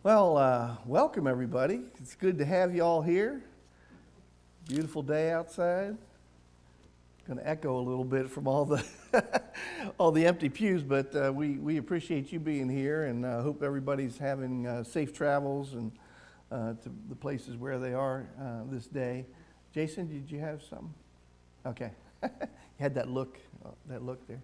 Well, welcome everybody. It's good to have you all here. Beautiful day outside. Going to echo a little bit from all the all the empty pews, but we appreciate you being here, and hope everybody's having safe travels and to the places where they are this day. Jason, did you have something? Okay, you had that look there.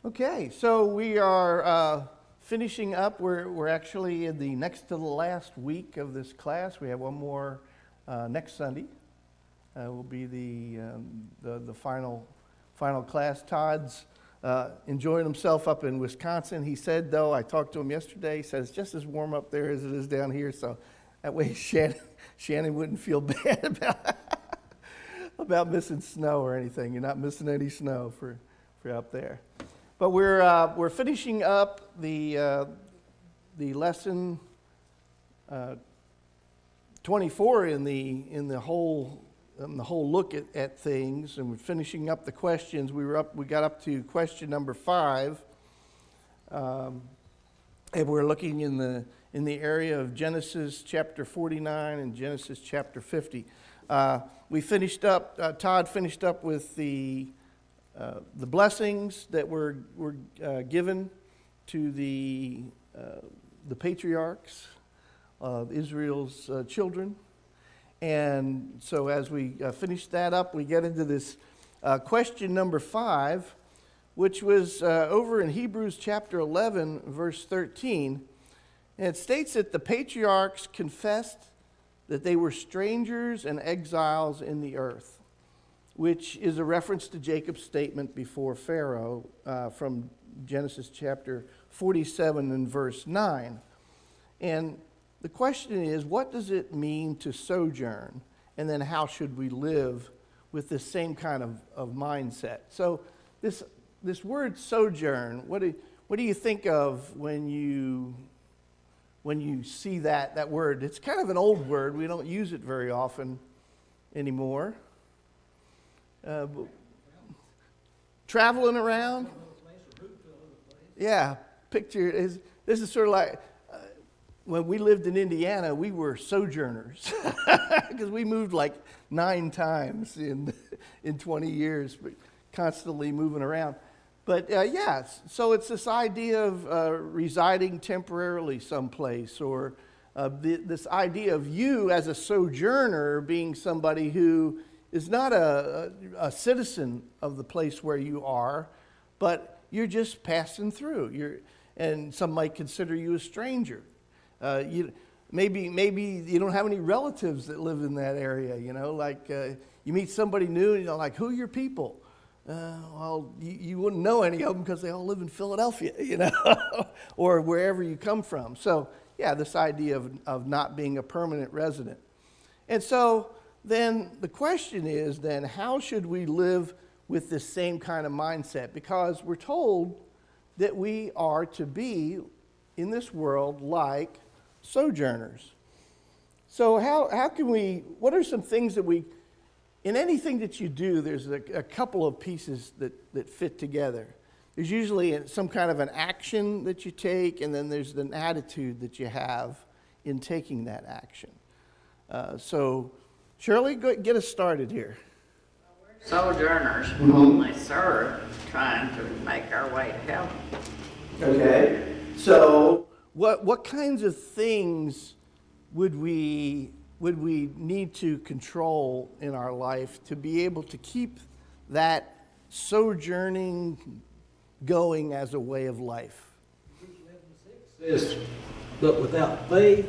Okay, so we are finishing up. We're actually in the next to the last week of this class. We have one more next Sunday. Will be the final class. Todd's enjoying himself up in Wisconsin. He said, though, I talked to him yesterday. He says it's just as warm up there as it is down here. So that way Shannon wouldn't feel bad about missing snow or anything. You're not missing any snow for up there. But we're finishing up the lesson 24 in the whole look at things, and we're finishing up the questions. We got up to question number 5, and we're looking in the area of Genesis chapter 49 and Genesis chapter 50. We finished up. Todd finished up with the blessings that were given to the patriarchs of Israel's children. And so as we finish that up, we get into this question number 5, which was over in Hebrews chapter 11, verse 13. And it states that the patriarchs confessed that they were strangers and exiles in the earth, which is a reference to Jacob's statement before Pharaoh from Genesis chapter 47 and verse 9. And the question is, what does it mean to sojourn? And then how should we live with this same kind of mindset? So this word sojourn, what do you think of when you see that word? It's kind of an old word. We don't use it very often anymore. Traveling around. Yeah, this is sort of like when we lived in Indiana, we were sojourners because we moved like 9 times in 20 years, but constantly moving around. But so it's this idea of residing temporarily someplace, or this idea of you as a sojourner being somebody who is not a citizen of the place where you are, but you're just passing through. And some might consider you a stranger. Maybe you don't have any relatives that live in that area. Like you meet somebody new, and like, who are your people? Well, you wouldn't know any of them because they all live in Philadelphia, or wherever you come from. So yeah, this idea of not being a permanent resident. And so then the question is, then how should we live with this same kind of mindset? Because we're told that we are to be in this world like sojourners. So how can we, what are some things that in anything that you do, there's a couple of pieces that fit together. There's usually some kind of an action that you take, and then there's an attitude that you have in taking that action. So Shirley, get us started here. Sojourners only serve trying to make our way to heaven. Okay. So what kinds of things would we need to control in our life to be able to keep that sojourning going as a way of life? Says, but without faith,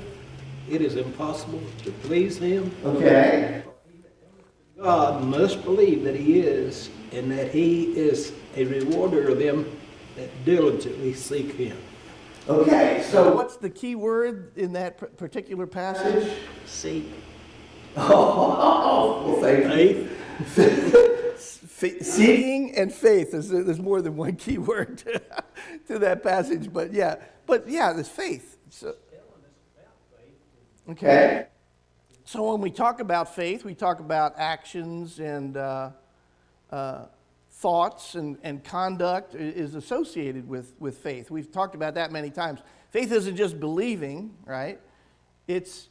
it is impossible to please Him. Okay. God must believe that He is, and that He is a rewarder of them that diligently seek Him. Okay, so what's the key word in that particular passage? Seek. Oh, well, thank you. Faith. Seeking and faith. There's more than one key word to that passage, but yeah, there's faith. So, okay. So when we talk about faith, we talk about actions and thoughts and conduct is associated with faith. We've talked about that many times. Faith isn't just believing, right? It's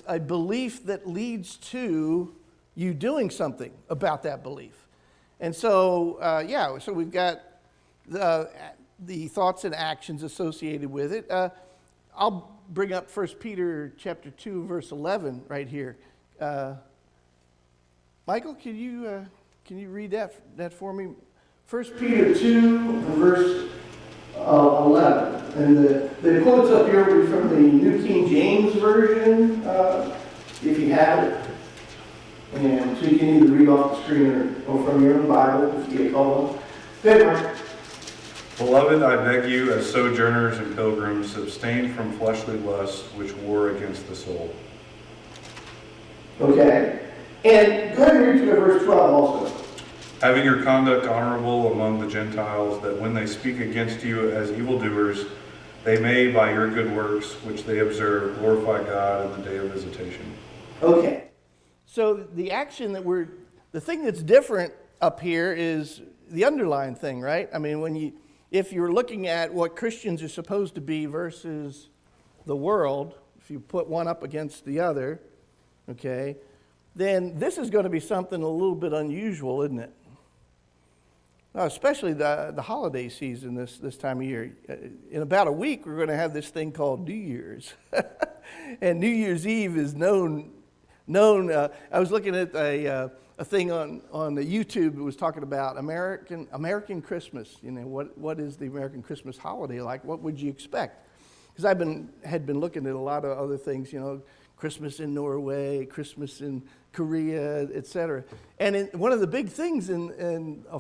a belief that leads to you doing something about that belief. And so, so we've got the thoughts and actions associated with it. I'll bring up 1 Peter chapter 2, verse 11 right here. Michael, can you read that for me? 1 Peter 2, verse 11. And the quote's up here from the New King James Version, if you have it. And so you can either read off the screen or from your own Bible if you get called on. Good, Mark. Beloved, I beg you, as sojourners and pilgrims, abstain from fleshly lusts which war against the soul. Okay. And go ahead and read to verse 12 also. Having your conduct honorable among the Gentiles, that when they speak against you as evildoers, they may, by your good works, which they observe, glorify God in the day of visitation. Okay. So the action the thing that's different up here is the underlying thing, right? I mean, if you're looking at what Christians are supposed to be versus the world, if you put one up against the other, okay, then this is going to be something a little bit unusual, isn't it? Especially the holiday season this time of year. In about a week, we're going to have this thing called New Year's. And New Year's Eve is known. I was looking at a thing on the YouTube that was talking about American Christmas. You know, what is the American Christmas holiday like? What would you expect? Because had been looking at a lot of other things, you know, Christmas in Norway, Christmas in Korea, etc. And one of the big things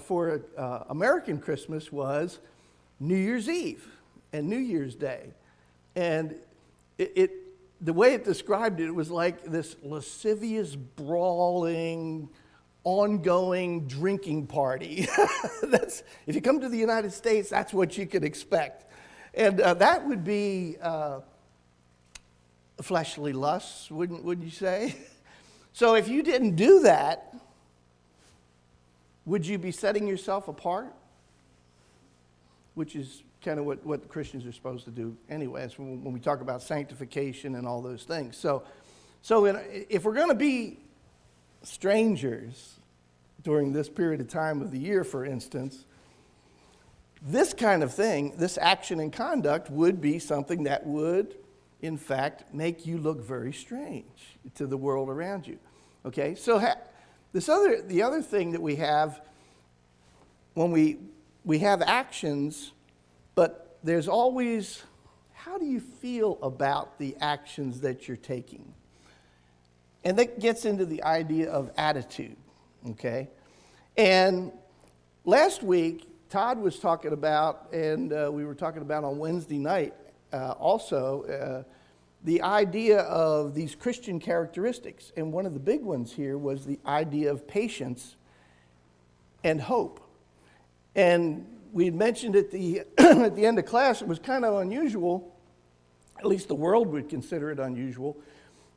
for American Christmas was New Year's Eve and New Year's Day. And the way it described it was like this lascivious, brawling, ongoing drinking party. If you come to the United States, that's what you could expect. And that would be fleshly lusts, wouldn't you say? So if you didn't do that, would you be setting yourself apart? Which is kind of what Christians are supposed to do anyway. It's when we talk about sanctification and all those things. So if we're going to be strangers during this period of time of the year, for instance, this kind of thing, this action and conduct would be something that would, in fact, make you look very strange to the world around you. Okay, so the other thing that we have when we have actions, but there's always, how do you feel about the actions that you're taking? And that gets into the idea of attitude, okay? And last week, Todd was talking about, and we were talking about on Wednesday night also, the idea of these Christian characteristics. And one of the big ones here was the idea of patience and hope. And we had mentioned at the at the end of class, it was kind of unusual, at least the world would consider it unusual,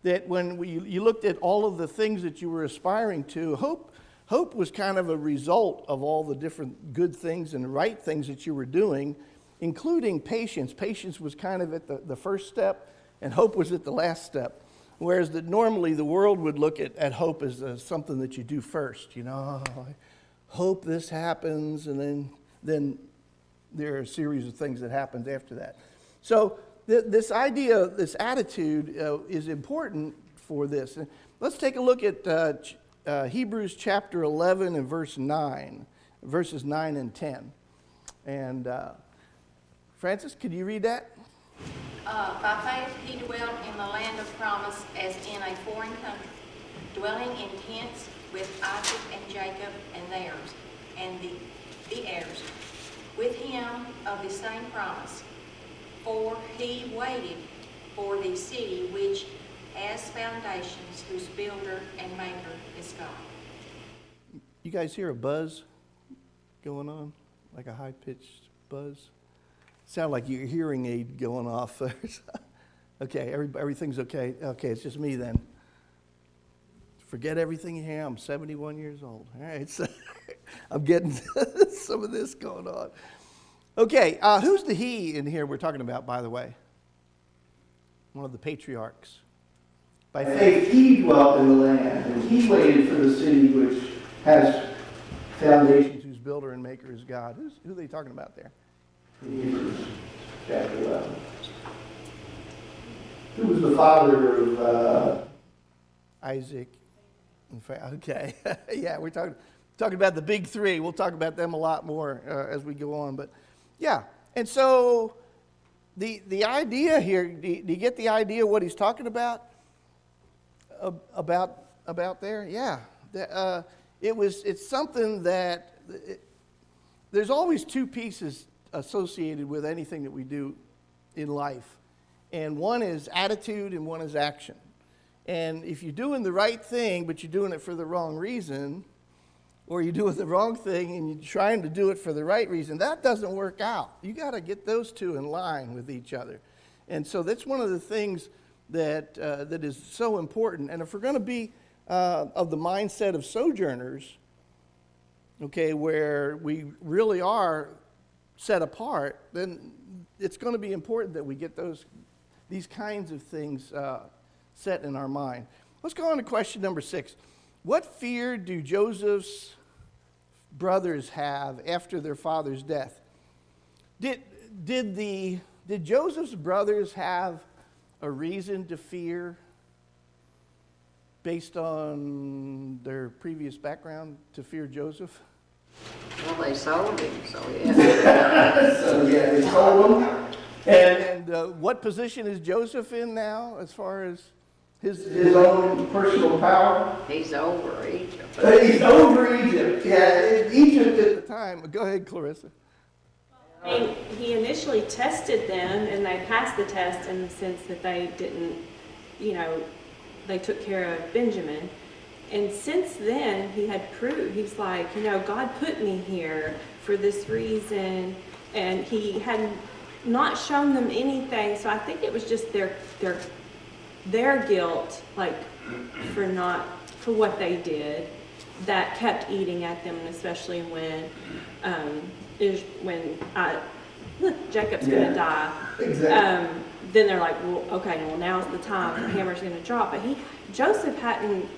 that when you looked at all of the things that you were aspiring to, hope was kind of a result of all the different good things and right things that you were doing, including patience. Patience was kind of at the first step, and hope was at the last step. Whereas normally the world would look at hope as something that you do first. You know, I hope this happens, and then there are a series of things that happens after that. So this idea, this attitude is important for this. Let's take a look at Hebrews chapter 11 and verses 9 and 10. And Francis, could you read that? By faith he dwelt in the land of promise as in a foreign country, dwelling in tents with Isaac and Jacob and theirs, and the heirs, with him of the same promise. For he waited for the city which has foundations, whose builder and maker is God. You guys hear a buzz going on? Like a high-pitched buzz? Sound like your hearing aid going off. Okay, everything's okay. Okay, it's just me then. Forget everything here. I'm 71 years old. All right, so I'm getting some of this going on. Okay, who's the he in here we're talking about, by the way? one of the patriarchs. By faith he dwelt in the land, and he waited for the city which has foundations, whose builder and maker is God. Who are they talking about there? In Hebrews chapter 11. Who was the father of Isaac? Okay, yeah, we're talking about the big three. We'll talk about them a lot more as we go on. But yeah, and so the idea here, do you get the idea what he's talking about? About there? Yeah. It's something that there's always two pieces associated with anything that we do in life. And one is attitude and one is action. And if you're doing the right thing, but you're doing it for the wrong reason, or you're doing the wrong thing and you're trying to do it for the right reason, that doesn't work out. You got to get those two in line with each other. And so that's one of the things that is so important. And if we're going to be of the mindset of sojourners, okay, where we really are set apart, then it's going to be important that we get these kinds of things set in our mind. Let's go on to question number 6. What fear do Joseph's brothers have after their father's death? Did Joseph's brothers have a reason to fear based on their previous background to fear Joseph? Well, they sold him, so yeah. So yeah, they sold him. And what position is Joseph in now as far as his own personal power? He's over Egypt. He's over Egypt. Yeah, Egypt at the time. Go ahead, Clarissa. I mean, he initially tested them, and they passed the test in the sense that they didn't, they took care of Benjamin. And since then, he had proved, he's like, God put me here for this reason, and he had not shown them anything. So I think it was just their guilt, like, for what they did, that kept eating at them, and especially when Jacob's going to die. Exactly. Then they're like, well, okay, well, now's the time the hammer's going to drop. But Joseph hadn't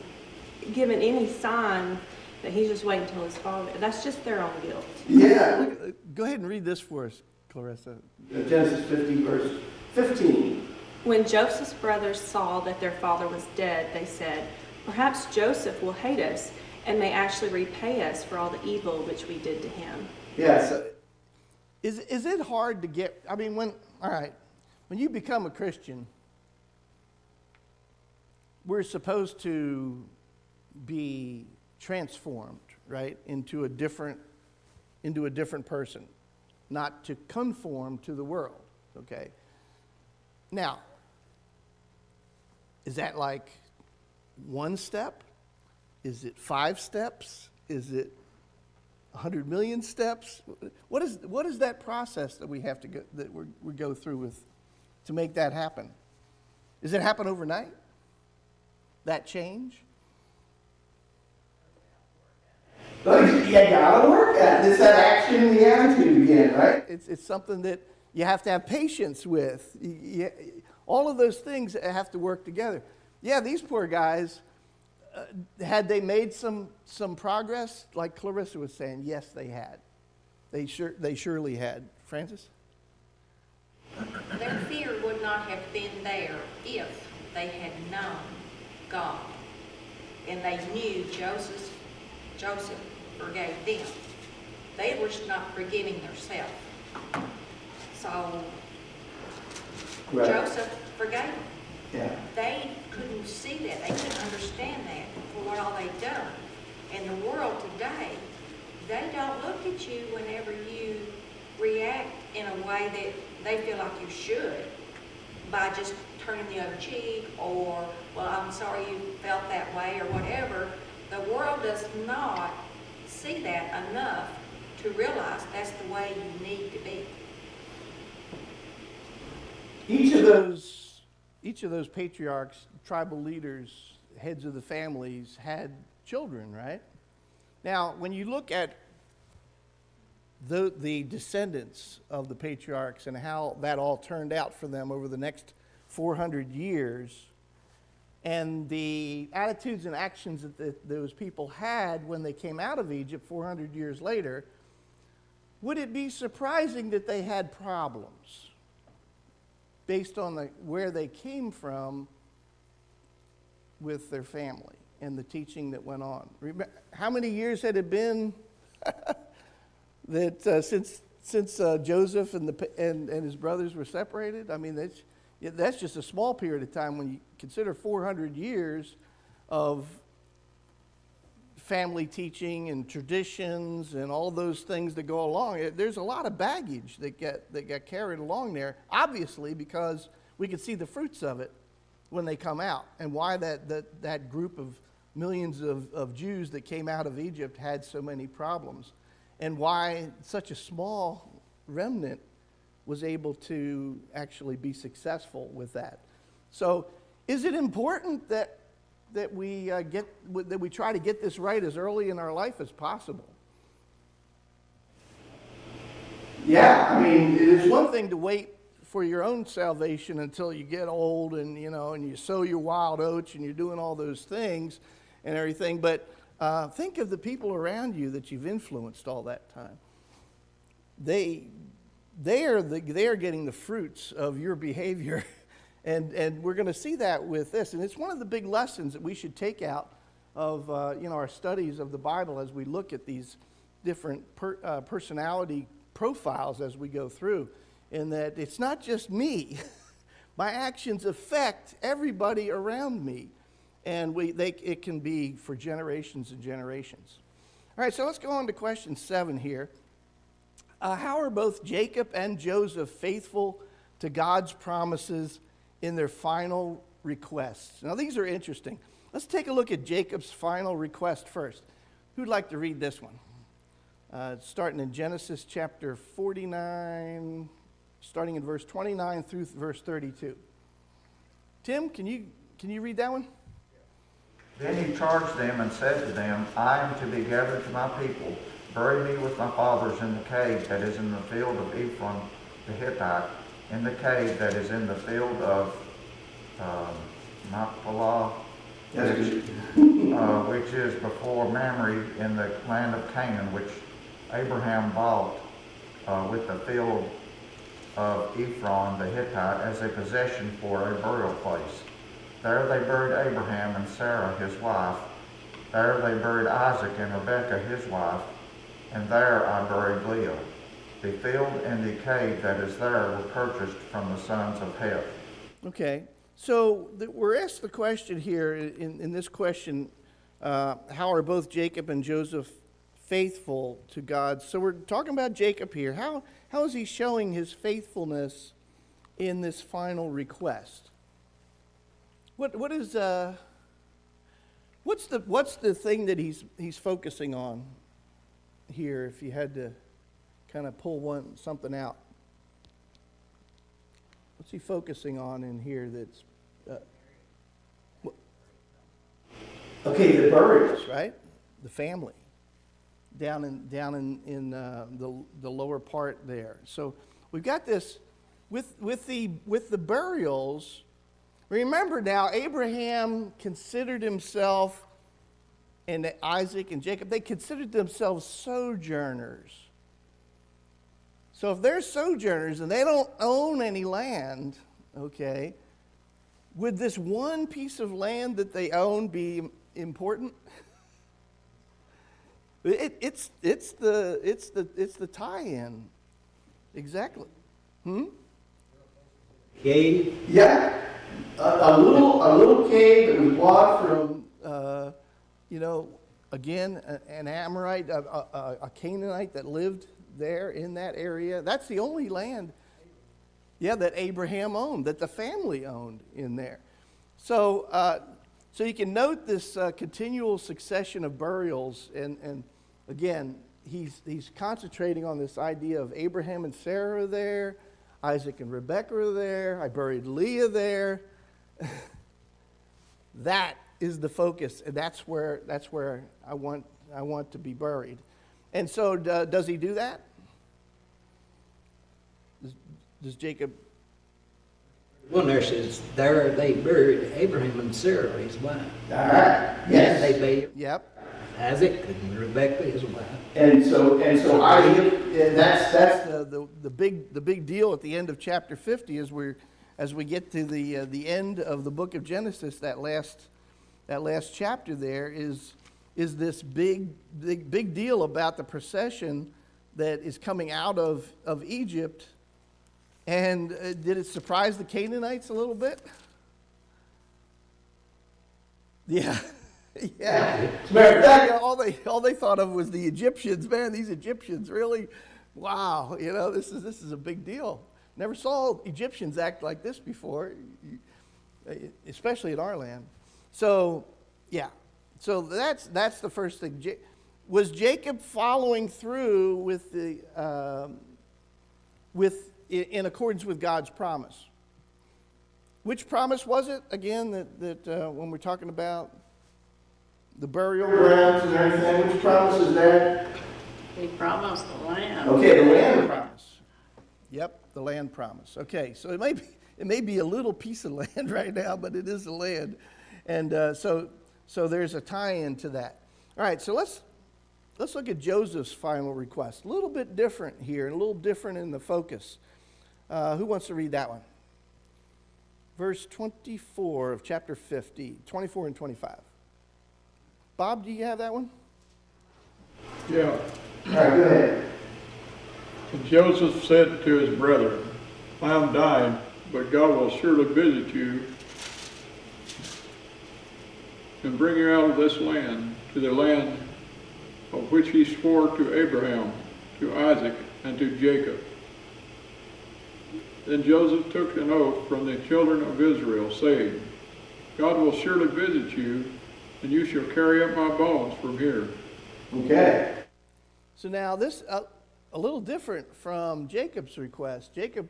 given any sign that he's just waiting until his father. That's just their own guilt. Yeah. Go ahead and read this for us, Clarissa. Genesis 50, verse 15. When Joseph's brothers saw that their father was dead, they said, perhaps Joseph will hate us and may actually repay us for all the evil which we did to him. Yeah. So is it hard to get? I mean, when you become a Christian, we're supposed to be transformed, right, into a different person, not to conform to the world. Okay. Now, is that like one step? Is it 5 steps? Is it 100 million steps? What is that process that we have to go, that we go through with to make that happen? Does it happen overnight? That change? But you gotta work at it. It's that action and the attitude again, right? It's something that you have to have patience with. All of those things have to work together. Yeah, these poor guys, had they made some progress, like Clarissa was saying? Yes, they had. They surely had. Francis? Their fear would not have been there if they had known God and they knew Joseph forgave them. They were not forgiving themselves. So Right. Joseph forgave them. Yeah. They couldn't see that. They couldn't understand that for what all they'd done. In the world today, they don't look at you whenever you react in a way that they feel like you should, by just turning the other cheek, or, well, I'm sorry you felt that way, or whatever. The world does not see that enough to realize that's the way you need to be. Each of those patriarchs, tribal leaders, heads of the families, had children, right? Now, when you look at the descendants of the patriarchs and how that all turned out for them over the next 400 years, and the attitudes and actions that those people had when they came out of Egypt 400 years later, would it be surprising that they had problems based on where they came from with their family and the teaching that went on? How many years had it been that since Joseph and his brothers were separated? I mean, that's just a small period of time when you consider 400 years of family teaching and traditions and all those things that go along. There's a lot of baggage that got carried along there, obviously, because we can see the fruits of it when they come out, and why that group of millions of Jews that came out of Egypt had so many problems, and why such a small remnant was able to actually be successful with that. So is it important that we try to get this right as early in our life as possible? Yeah, I mean, it's one thing to wait for your own salvation until you get old and you sow your wild oats and you're doing all those things and everything, but think of the people around you that you've influenced all that time. They are getting the fruits of your behavior. And we're going to see that with this. And it's one of the big lessons that we should take out of our studies of the Bible as we look at these different personality profiles as we go through. In that it's not just me. My actions affect everybody around me. And it can be for generations and generations. All right, so let's go on to question 7 here. How are both Jacob and Joseph faithful to God's promises in their final requests? Now, these are interesting. Let's take a look at Jacob's final request first. Who'd like to read this one? Starting in Genesis chapter 49, starting in verse 29 through verse 32. Tim, can you read that one? Then he charged them and said to them, I am to be gathered to my people. Bury me with my fathers in the cave that is in the field of Ephron the Hittite, in the cave that is in the field of Machpelah, which is before Mamre in the land of Canaan, which Abraham bought with the field of Ephron the Hittite as a possession for a burial place. There they buried Abraham and Sarah his wife. There they buried Isaac and Rebekah his wife. And there I buried Leah. The field and the cave that is there were purchased from the sons of Heth. Okay, so we're asked the question here in this question, how are both Jacob and Joseph faithful to God? So we're talking about Jacob here. How is he showing his faithfulness in this final request? What's the thing that he's focusing on here, if you had to kind of pull something out? What's he focusing on in here that's... okay, the burials, right? The family. Down in the lower part there. So we've got this with the burials. Remember now, Abraham considered himself, and Isaac and Jacob, they considered themselves sojourners. So if they're sojourners and they don't own any land, okay, would this one piece of land that they own be important? It's the tie-in, exactly. Cave? Yeah, a little cave that was bought from again an Amorite, a Canaanite that lived there in that area. That's the only land, that Abraham owned, that the family owned in there. So you can note this continual succession of burials, and again, he's concentrating on this idea of Abraham and Sarah are there, Isaac and Rebekah are there, I buried Leah there. That is the focus, and that's where I want to be buried. And so, does he do that? Does Jacob? One there says, there they buried Abraham and Sarah, his wife. All right. And they buried Yep. Isaac and Rebekah, his wife. And so Isaac, and that's the big deal at the end of chapter 50 as we get to the end of the book of Genesis. That last chapter there is this big deal about the procession that is coming out of Egypt. And did it surprise the Canaanites a little bit? Yeah. Yeah. As a matter of fact, all they thought of was the Egyptians. Man, these Egyptians, really? Wow. This is a big deal. Never saw Egyptians act like this before, especially in our land. So, yeah. So that's the first thing. Was Jacob following through with in accordance with God's promise? Which promise was it again that when we're talking about the burial grounds and everything? Which promise is that? He promised the land. Okay, the land promise. Yep, the land promise. Okay, so it may be a little piece of land right now, but it is the land, and so there's a tie-in to that. All right, so let's look at Joseph's final request. A little bit different here, and a little different in the focus. Who wants to read that one? Verse 24 of chapter 50, 24 and 25. Bob, do you have that one? Yeah. All right, go ahead. And Joseph said to his brethren, I am dying, but God will surely visit you and bring you out of this land to the land of which he swore to Abraham, to Isaac, and to Jacob. Then Joseph took an oath from the children of Israel, saying, God will surely visit you, and you shall carry up my bones from here. Okay. So now this a little different from Jacob's request. Jacob,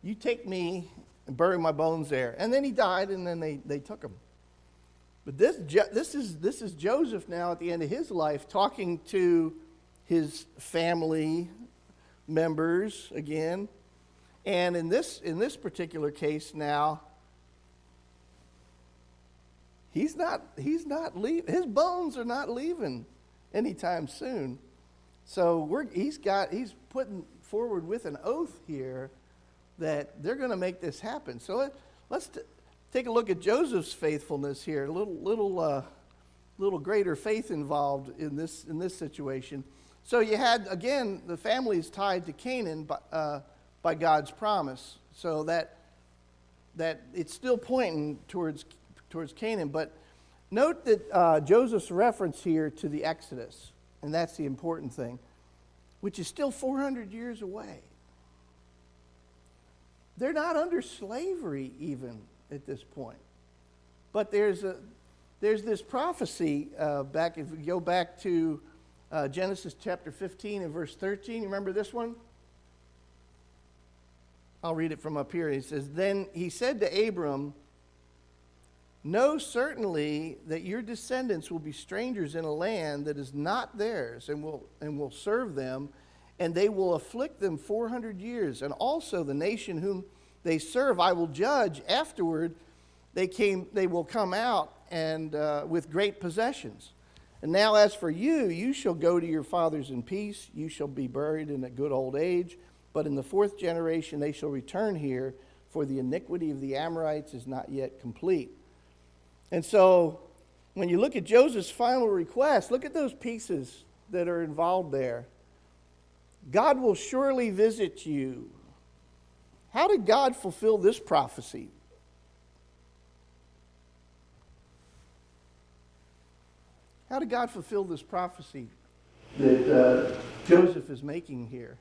you take me and bury my bones there, and then he died, and then they took him. But this is Joseph now at the end of his life talking to his family members again, and in this particular case now, he's not leaving. His bones are not leaving anytime soon. So he's putting forward with an oath here that they're going to make this happen. So let's take a look at Joseph's faithfulness here. A little greater faith involved in this situation. So you had again the families tied to Canaan by God's promise. So that it's still pointing towards Canaan. But note that Joseph's reference here to the Exodus, and that's the important thing, which is still 400 years away. They're not under slavery even at this point. But there's this prophecy back, if we go back to Genesis chapter 15 and verse 13. You remember this one? I'll read it from up here. It says, Then he said to Abram, Know certainly that your descendants will be strangers in a land that is not theirs, and will serve them, and they will afflict them 400 years. And also the nation whom they serve I will judge. Afterward they will come out and with great possessions. And now as for you, you shall go to your fathers in peace. You shall be buried in a good old age. But in the fourth generation they shall return here, for the iniquity of the Amorites is not yet complete. And so when you look at Joseph's final request, look at those pieces that are involved there. God will surely visit you. How did God fulfill this prophecy? How did God fulfill this prophecy that Joseph is making here?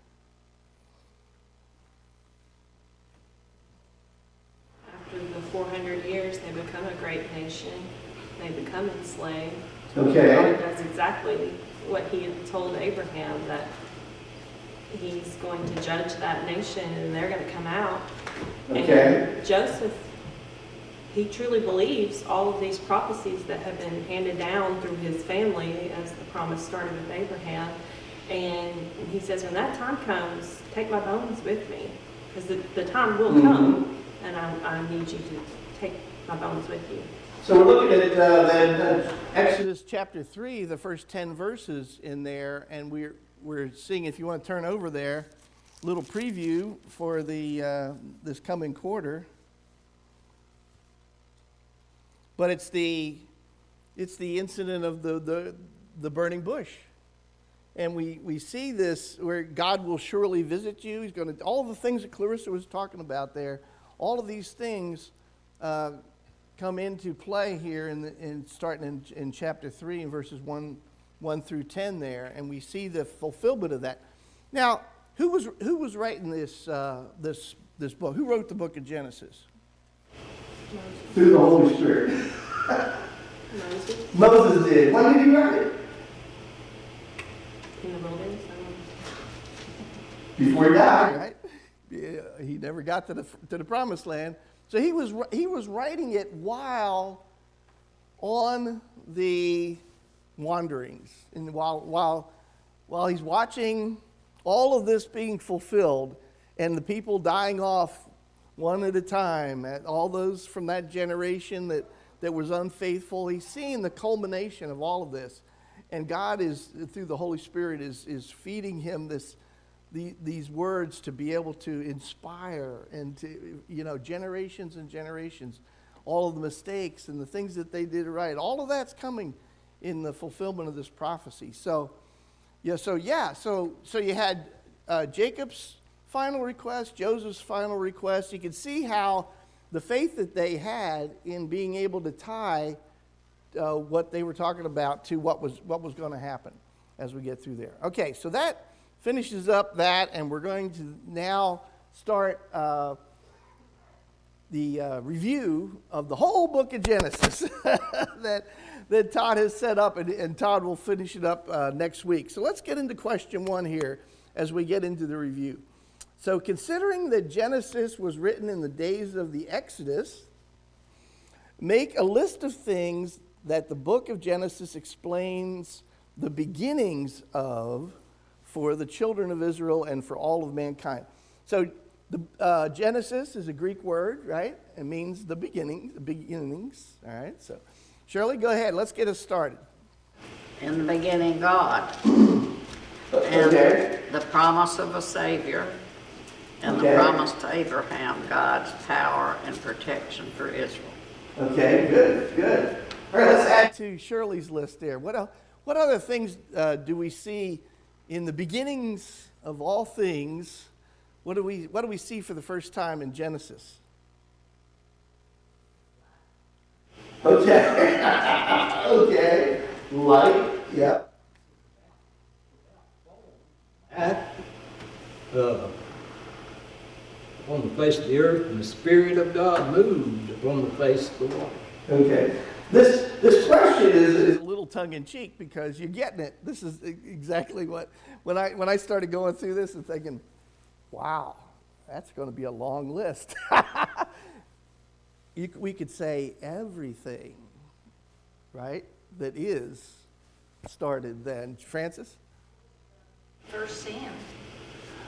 After the 400 years, they become a great nation. They become enslaved. Okay. God does exactly what he had told Abraham, that he's going to judge that nation and they're going to come out. Okay. And Joseph, he truly believes all of these prophecies that have been handed down through his family, as the promise started with Abraham. And he says, when that time comes, take my bones with me, because the time will come and I need you to take my bones with you. So we're looking at then Exodus chapter 3, the first 10 verses in there, and we're seeing, if you want to turn over there, a little preview for the this coming quarter. But it's the incident of the burning bush. And we see this where God will surely visit you. He's going to, all the things that Clarissa was talking about there, all of these things come into play here in starting in chapter 3 and verses 1 through 10 there, and we see the fulfillment of that. Now, who was writing this book? Who wrote the book of Genesis? Moses. Through the Holy Spirit. Moses Moses did. When did he write it? in the wilderness. Before he died, right? Yeah, he never got to the promised land. So he was writing it while on the wanderings, and while he's watching all of this being fulfilled, and the people dying off one at a time, all those from that generation that was unfaithful. He's seeing the culmination of all of this, and God is, through the Holy Spirit, is feeding him these words to be able to inspire and to, generations and generations, all of the mistakes and the things that they did right. All of that's coming in the fulfillment of this prophecy. So you had Jacob's final request, Joseph's final request. You can see how the faith that they had in being able to tie what they were talking about to what was going to happen as we get through there. Okay, so that finishes up that, and we're going to now start the review of the whole book of Genesis that Todd has set up, and Todd will finish it up next week. So let's get into question 1 here as we get into the review. So considering that Genesis was written in the days of the Exodus, make a list of things that the book of Genesis explains the beginnings of for the children of Israel and for all of mankind. So the Genesis is a Greek word, right? It means the beginnings. All right. So Shirley, go ahead. Let's get us started. In the beginning, God. Okay. And the promise of a Savior. And Okay. the promise to Abraham, God's power and protection for Israel. Okay, good. All right, let's add to Shirley's list there. What other things do we see in the beginnings of all things? What do we see for the first time in Genesis? Okay. Okay. Light. Yep. On the face of the earth, and the Spirit of God moved upon the face of the water. Okay. This question is a little tongue-in-cheek because you're getting it. This is exactly what, when I started going through this and thinking, wow, that's going to be a long list. We could say everything, right, that is started then. Francis? First sin.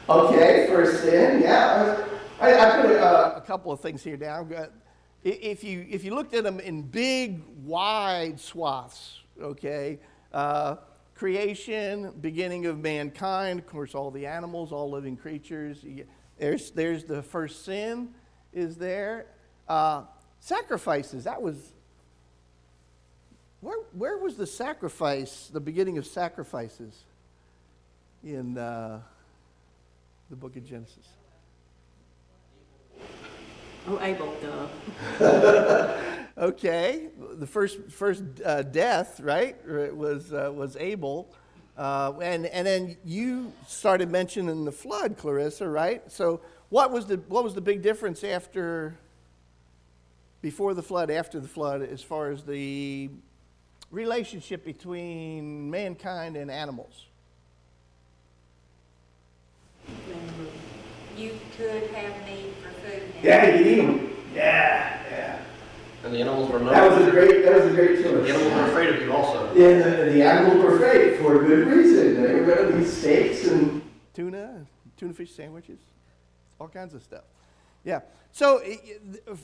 Okay, first sin, yeah. I put a couple of things here down. If you looked at them in big, wide swaths, okay, creation, beginning of mankind, of course, all the animals, all living creatures. There's the first sin is there. Sacrifices, that was, where was the sacrifice, the beginning of sacrifices in the book of Genesis? Oh, Abel, duh. Okay, the first death, right, was Abel, and then you started mentioning the flood, Clarissa, right? So what was the big difference before the flood, after the flood, as far as the relationship between mankind and animals? You could have need for food now. Yeah, you eat them. Yeah. And the animals were That was a great choice. The animals were afraid of you also. Yeah, the animals were afraid for a good reason. They were going to eat steaks and tuna fish sandwiches, all kinds of stuff. Yeah. So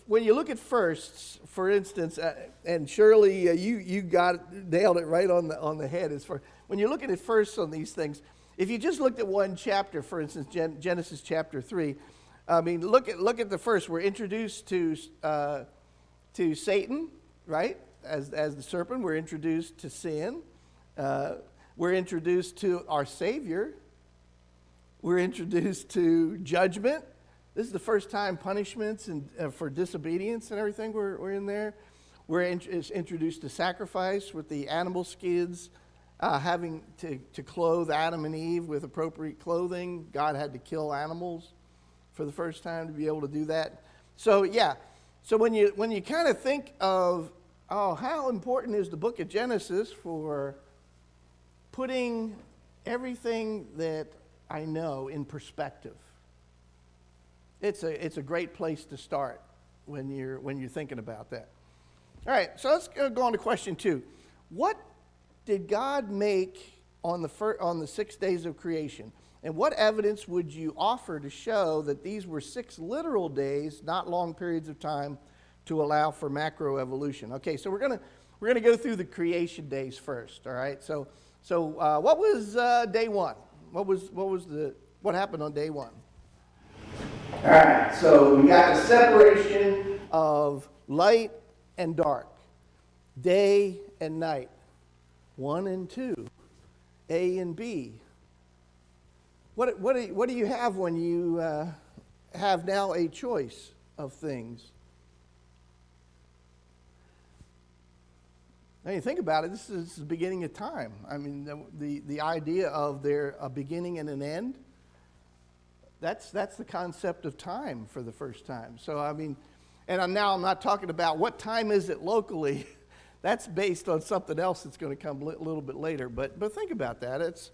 when you look at firsts, for instance, and Shirley, you nailed it right on the head. As far when you're looking at firsts on these things, if you just looked at one chapter, for instance, Genesis chapter 3, I mean, look at the first. We're introduced to Satan, right? As the serpent, we're introduced to sin. We're introduced to our Savior. We're introduced to judgment. This is the first time punishments and for disobedience and everything were in there. We're introduced to sacrifice with the animal skins, having to clothe Adam and Eve with appropriate clothing. God had to kill animals for the first time to be able to do that. So yeah, so when you kind of think of, oh, how important is the book of Genesis for putting everything that I know in perspective. It's a great place to start when you're thinking about that. All right, so let's go on to question 2. What did God make on the 6 days of creation? And what evidence would you offer to show that these were 6 literal days, not long periods of time, to allow for macroevolution? Okay, so we're gonna go through the creation days first. All right, so what was day 1? What happened on day 1? All right, so we got the separation of light and dark, day and night, 1 and 2, A and B. What do you have when you have now a choice of things? Now you think about it, this is the beginning of time. I mean, the idea of a beginning and an end, that's the concept of time for the first time. So I mean, and I'm not talking about what time is it locally. That's based on something else that's going to come a little bit later. But think about that. It's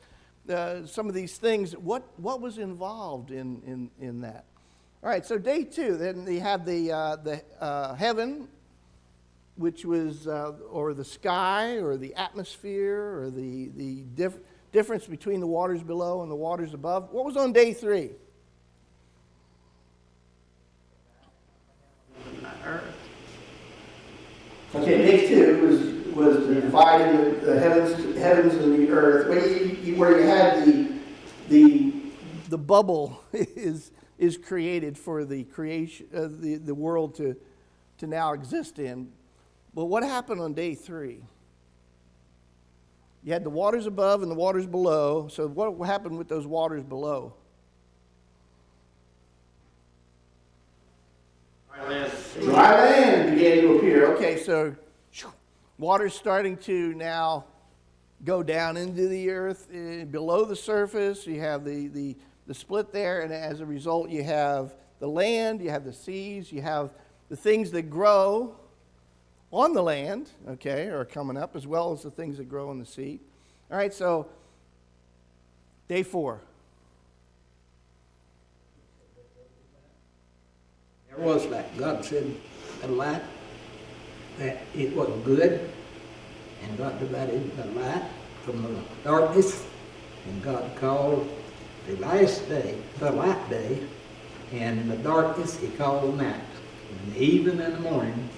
some of these things. What was involved in that? All right. So day 2. Then you have the heaven, which was or the sky or the atmosphere or the difference between the waters below and the waters above. What was on day 3? Earth. Okay, day 2 was dividing the heavens and the earth. Where you had the bubble is created for the creation the world to now exist in. But what happened on day 3? You had the waters above and the waters below. So what happened with those waters below? Dry land began to appear. Okay, so water's starting to now go down into the earth below the surface. You have the split there, and as a result, you have the land, you have the seas, you have the things that grow on the land, okay, are coming up, as well as the things that grow in the sea. All right, so day 4. There was, like God said, a light, that it was good, and God divided the light from the darkness, and God called the last day the light day, and the darkness He called the night. And the evening and the morning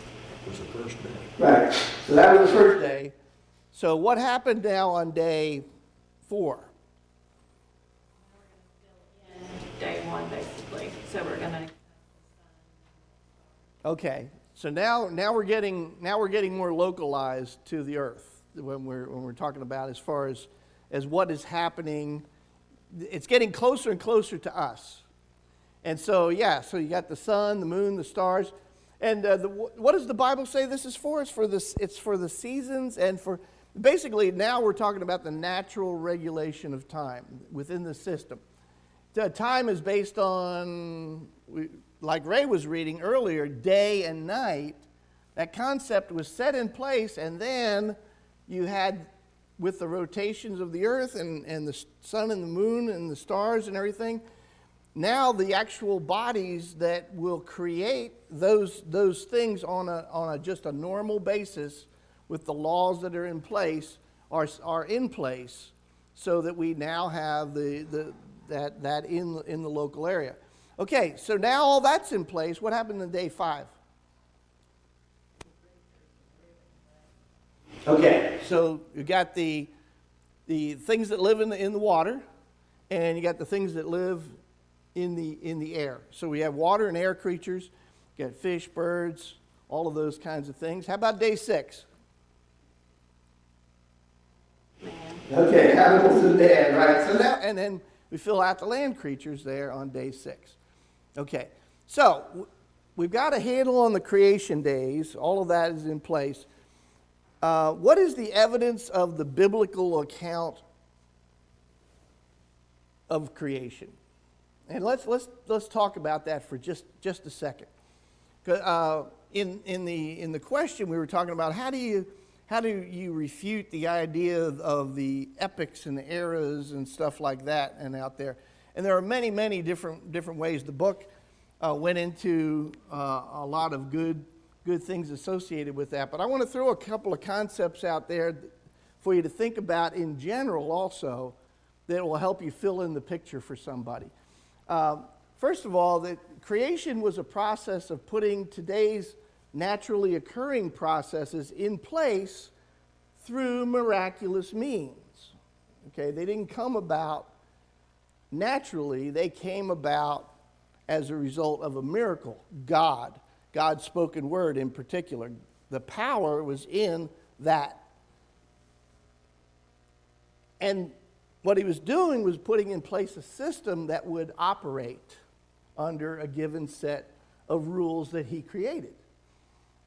was the first day. Right, so that was the first day. So what happened now on day 4? Day 1, basically. So we're gonna. Okay, so now we're getting more localized to the earth when we're talking about as far as what is happening. It's getting closer and closer to us, and so yeah, so you got the sun, the moon, the stars, and what does the Bible say this is for? It's for the seasons and for basically now we're talking about the natural regulation of time within the system. The time is based on, like Ray was reading earlier, day and night. That concept was set in place, and then you had, with the rotations of the earth and the sun and the moon and the stars and everything, now the actual bodies that will create those things on just a normal basis with the laws that are in place are in place, so that we now have that in the local area. Okay, so now all that's in place. What happened in day 5? Okay, so you got the things that live in the water, and you got the things that live in the air. So we have water and air creatures. You got fish, birds, all of those kinds of things. How about day 6? Okay, animals and man, right? So now, and then we fill out the land creatures there on day 6. Okay, so we've got a handle on the creation days. All of that is in place. What is the evidence of the biblical account of creation? And let's talk about that for just a second. In the question we were talking about, how do you refute the idea of the epics and the eras and stuff like that and out there? And there are many different ways. The book went into a lot of good things associated with that. But I want to throw a couple of concepts out there for you to think about in general also that will help you fill in the picture for somebody. First of all, that creation was a process of putting today's naturally occurring processes in place through miraculous means. Okay, they didn't come about naturally, they came about as a result of a miracle. God's spoken word in particular. The power was in that. And what he was doing was putting in place a system that would operate under a given set of rules that he created.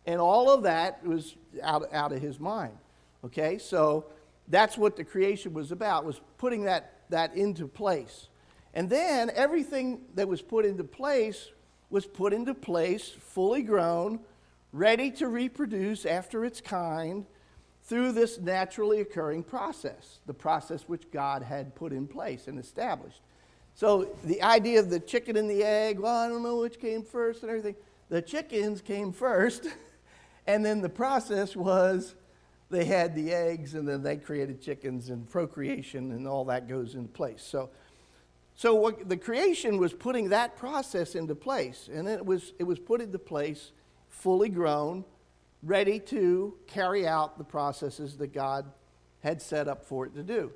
And all of that was out of his mind. Okay, so that's what the creation was about, was putting that into place. And then everything that was put into place fully grown, ready to reproduce after its kind through this naturally occurring process, the process which God had put in place and established. So the idea of the chicken and the egg, well, I don't know which came first and everything. The chickens came first, and then the process was they had the eggs, and then they created chickens, and procreation and all that goes into place. So what the creation was putting that process into place, and it was put into place fully grown, ready to carry out the processes that God had set up for it to do.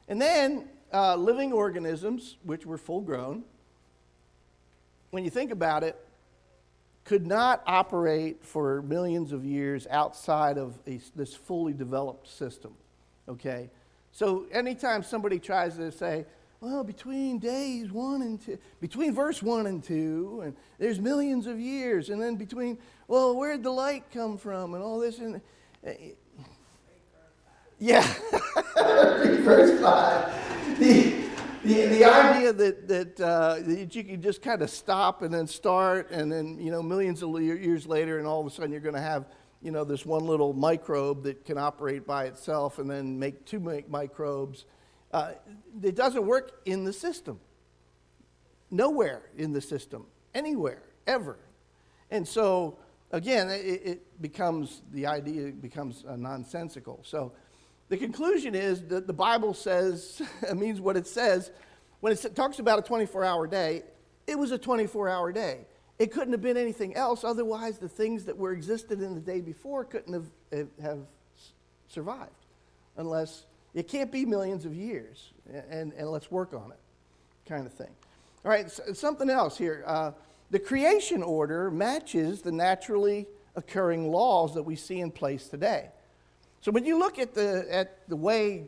And then living organisms, which were full grown, when you think about it, could not operate for millions of years outside of this fully developed system. Okay? So anytime somebody tries to say, well, between days 1 and 2, between verse 1 and 2, and there's millions of years, and then between, well, where'd the light come from, and all this, and yeah, verse 5. The idea that you can just kind of stop and then start, and then millions of years later, and all of a sudden you're going to have this one little microbe that can operate by itself, and then make two microbes. It doesn't work in the system. Nowhere in the system, anywhere, ever. And so, again, the idea becomes nonsensical. So the conclusion is that the Bible says, it means what it says. When it talks about a 24-hour day, it was a 24-hour day. It couldn't have been anything else, otherwise the things that were existed in the day before couldn't have survived, unless it can't be millions of years, and let's work on it, kind of thing. All right, so something else here. The creation order matches the naturally occurring laws that we see in place today. So when you look at the way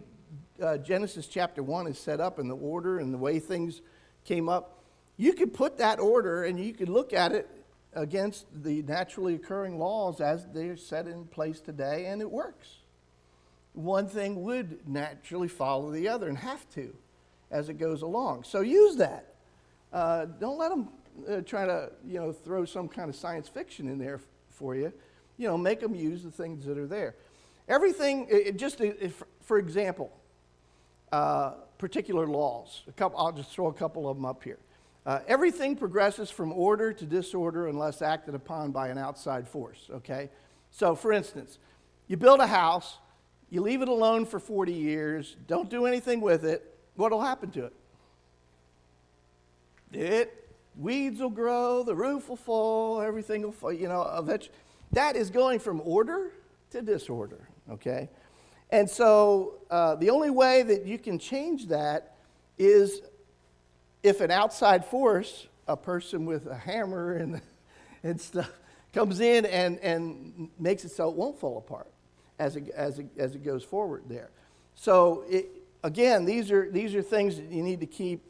Genesis chapter 1 is set up, and the order and the way things came up, you could put that order and you could look at it against the naturally occurring laws as they're set in place today, and it works. One thing would naturally follow the other and have to as it goes along. So use that. Don't let them try to throw some kind of science fiction in there for you. Make them use the things that are there. Everything, for example, particular laws. I'll just throw a couple of them up here. Everything progresses from order to disorder unless acted upon by an outside force. Okay? So, for instance, you build a house. You leave it alone for 40 years, don't do anything with it, what will happen to it? It weeds will grow, the roof will fall, everything will fall, eventually. That is going from order to disorder, okay? And so the only way that you can change that is if an outside force, a person with a hammer and stuff, comes in and makes it so it won't fall apart as it goes forward there. So again, these are things that you need to keep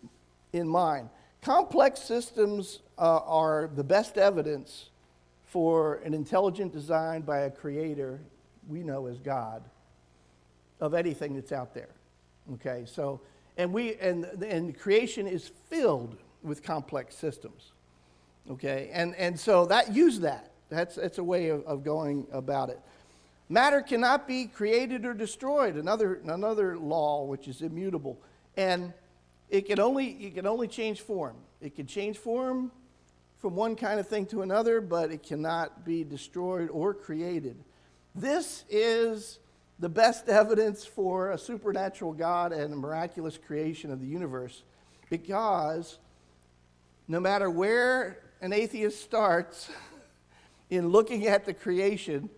in mind. Complex systems are the best evidence for an intelligent design by a creator we know as God of anything that's out there. Okay, so and creation is filled with complex systems. Okay, and so use that. That's a way of going about it. Matter cannot be created or destroyed. Another law which is immutable, and it can only change form. It can change form from one kind of thing to another, but it cannot be destroyed or created. This is the best evidence for a supernatural God and a miraculous creation of the universe, because no matter where an atheist starts in looking at the creation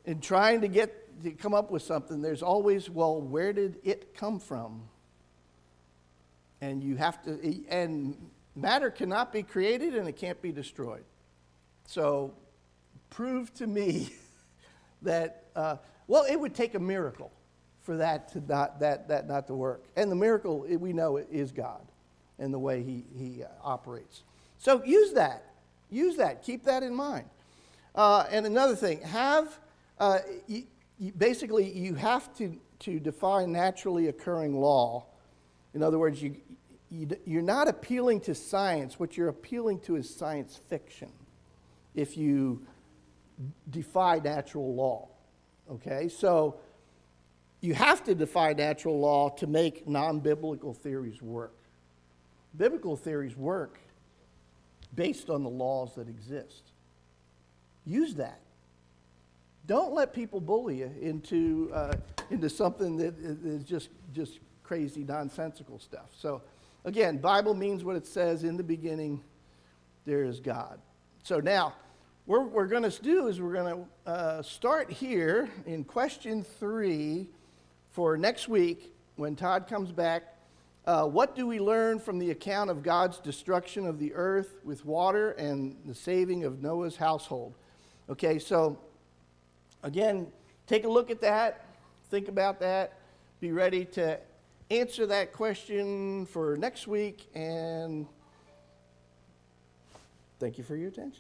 and trying to come up with something, there's always, well, where did it come from? And you have to, and matter cannot be created and it can't be destroyed. So prove to me that, it would take a miracle for that not to work. And the miracle, we know, is God and the way he operates. So use that. Keep that in mind. And another thing, basically you have to define naturally occurring law. In other words, you're not appealing to science. What you're appealing to is science fiction if you defy natural law. Okay, so you have to defy natural law to make non-biblical theories work. Biblical theories work based on the laws that exist. Use that. Don't let people bully you into something that is just crazy, nonsensical stuff. So, again, Bible means what it says. In the beginning, there is God. So now, what we're going to do is we're going to start here in question 3 for next week when Todd comes back. What do we learn from the account of God's destruction of the earth with water and the saving of Noah's household? Okay, so again, take a look at that. Think about that. Be ready to answer that question for next week. And thank you for your attention.